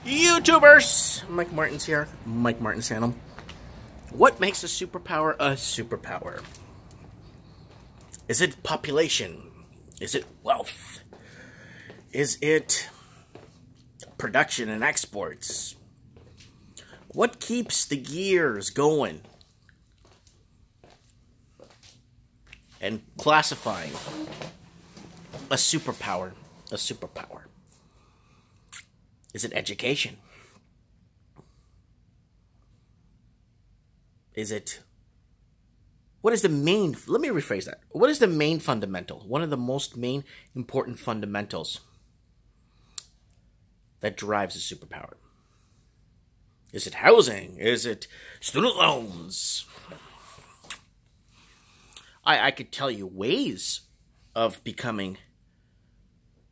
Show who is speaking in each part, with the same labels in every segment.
Speaker 1: YouTubers! Mike Martin's here. Mike Martin's channel. What makes a superpower a superpower? Is it population? Is it wealth? Is it production and exports? What keeps the gears going? And classifying a superpower. A superpower. Is it education? Is it... What is the main... Let me rephrase that. What is the main fundamental? One of the most main important fundamentals that drives a superpower? Is it housing? Is it student loans? I could tell you ways of becoming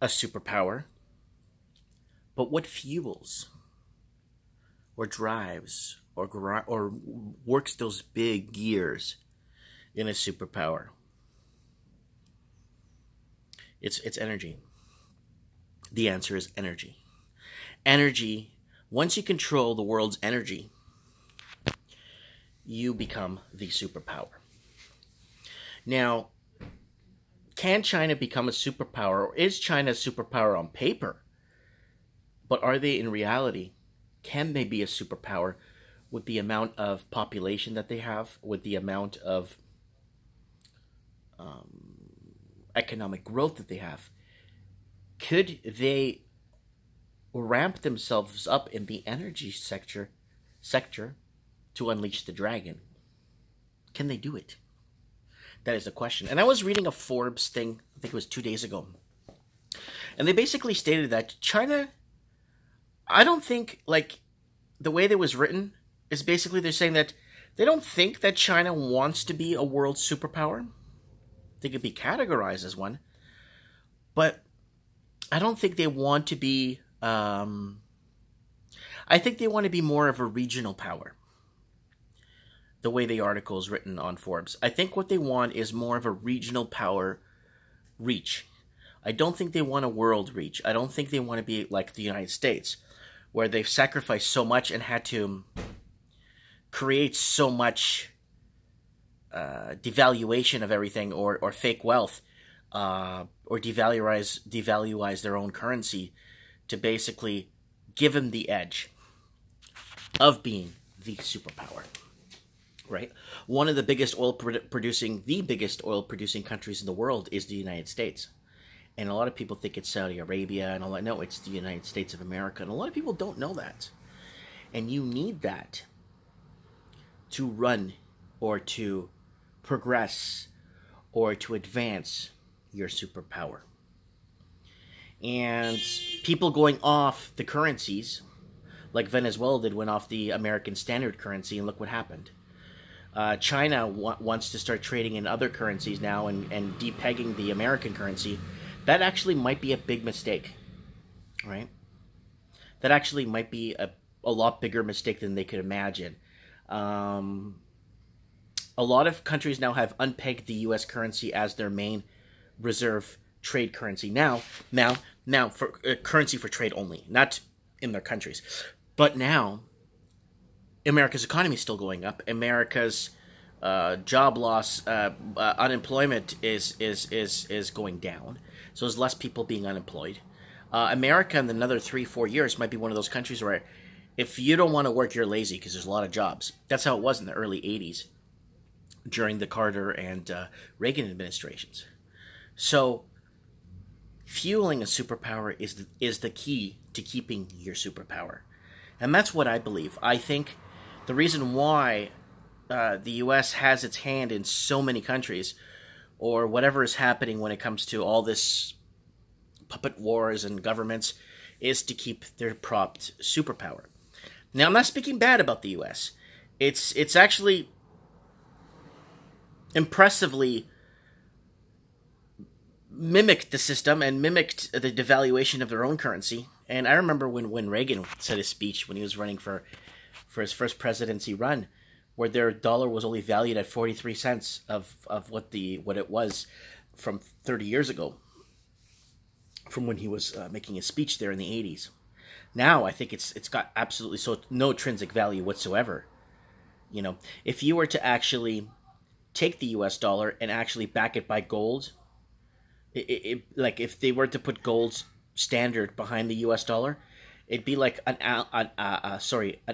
Speaker 1: a superpower. But what fuels or drives or works those big gears in a superpower? It's energy. The answer is energy. Energy, once you control the world's energy, you become the superpower. Now, can China become a superpower, or is China a superpower on paper? But are they in reality? Can they be a superpower with the amount of population that they have, with the amount of economic growth that they have? Could they ramp themselves up in the energy sector to unleash the dragon? Can they do it? That is the question. And I was reading a Forbes thing, I think it was 2 days ago. And they basically stated that China... I don't think, like, the way that was written is basically they're saying that they don't think that China wants to be a world superpower. They could be categorized as one. But I don't think they want to be, I think they want to be more of a regional power. The way the article is written on Forbes. I think what they want is more of a regional power reach. I don't think they want a world reach. I don't think they want to be like the United States, where they've sacrificed so much and had to create so much devaluation of everything, or fake wealth, or devaluize their own currency to basically give them the edge of being the superpower, right? One of the biggest oil producing countries in the world is the United States. And a lot of people think it's Saudi Arabia, and all that. No, it's the United States of America. And a lot of people don't know that. And you need that to run, or to progress, or to advance your superpower. And people going off the currencies, like Venezuela did, went off the American standard currency, and look what happened. China wants to start trading in other currencies now and depegging the American currency. That actually might be a big mistake, right? That actually might be a lot bigger mistake than they could imagine. A lot of countries now have unpegged the U.S. currency as their main reserve trade currency. Now for currency for trade only, not in their countries. But now, America's economy is still going up. America's job loss, unemployment is going down. So there's less people being unemployed. America in another 3-4 years might be one of those countries where if you don't want to work, you're lazy, because there's a lot of jobs. That's how it was in the early 80s during the Carter and Reagan administrations. So fueling a superpower is the key to keeping your superpower. And that's what I believe. I think the reason why the U.S. has its hand in so many countries, or whatever is happening when it comes to all this puppet wars and governments, is to keep their propped superpower. Now, I'm not speaking bad about the U.S. It's actually impressively mimicked the system and mimicked the devaluation of their own currency. And I remember when Reagan said his speech when he was running for his first presidency run, where their dollar was only valued at 43 cents of what it was from 30 years ago, from when he was making a speech there in the 80s. Now I think it's got absolutely no intrinsic value whatsoever. You know, if you were to actually take the U.S. dollar and actually back it by gold, like if they were to put gold's standard behind the U.S. dollar, it'd be like an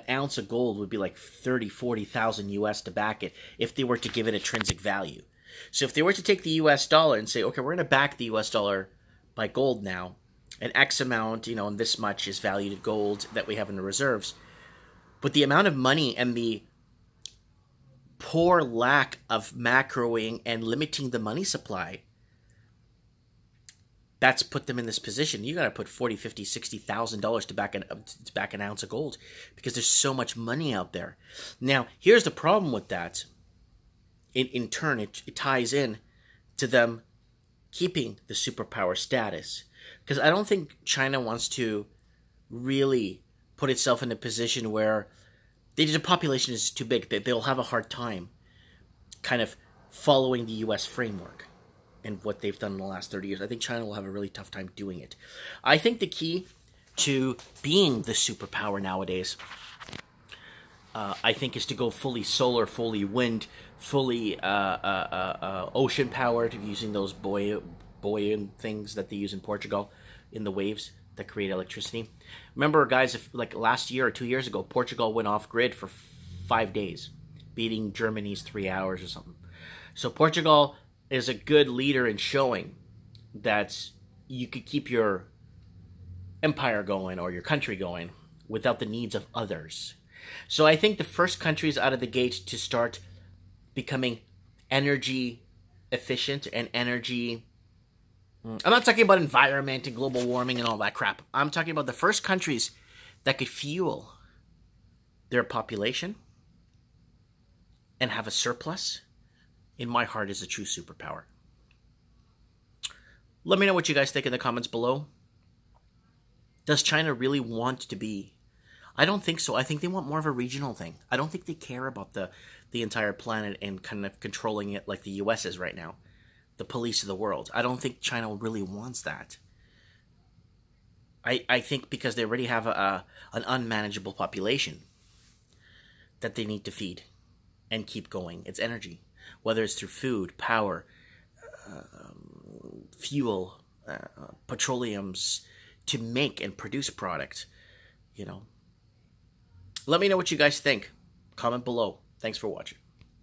Speaker 1: ounce of gold would be like 40,000 US to back it if they were to give it intrinsic value. So if they were to take the US dollar and say, okay, we're going to back the US dollar by gold now, and X amount, and this much is valued in gold that we have in the reserves, but the amount of money and the poor lack of macroing and limiting the money supply, that's put them in this position. You got to put $40,000, $50,000, $60,000 to back an ounce of gold because there's so much money out there. Now, here's the problem with that. In turn, it ties in to them keeping the superpower status, because I don't think China wants to really put itself in a position where the population is too big. They'll have a hard time kind of following the U.S. framework and what they've done in the last 30 years. I think China will have a really tough time doing it. I think the key to being the superpower nowadays, I think, is to go fully solar, fully wind, fully ocean-powered, using those buoyant things that they use in Portugal in the waves that create electricity. Remember, guys, like last year or 2 years ago, Portugal went off-grid for 5 days, beating Germany's 3 hours or something. So Portugal is a good leader in showing that you could keep your empire going or your country going without the needs of others. So I think the first countries out of the gate to start becoming energy efficient and energy... I'm not talking about environment and global warming and all that crap. I'm talking about the first countries that could fuel their population and have a surplus, in my heart, is a true superpower. Let me know what you guys think in the comments below. Does China really want to be? I don't think so. I think they want more of a regional thing. I don't think they care about the entire planet and kind of controlling it like the U.S. is right now. The police of the world. I don't think China really wants that. I think because they already have an unmanageable population that they need to feed and keep going. It's energy. Whether it's through food, power, fuel, petroleums, to make and produce product, Let me know what you guys think. Comment below. Thanks for watching.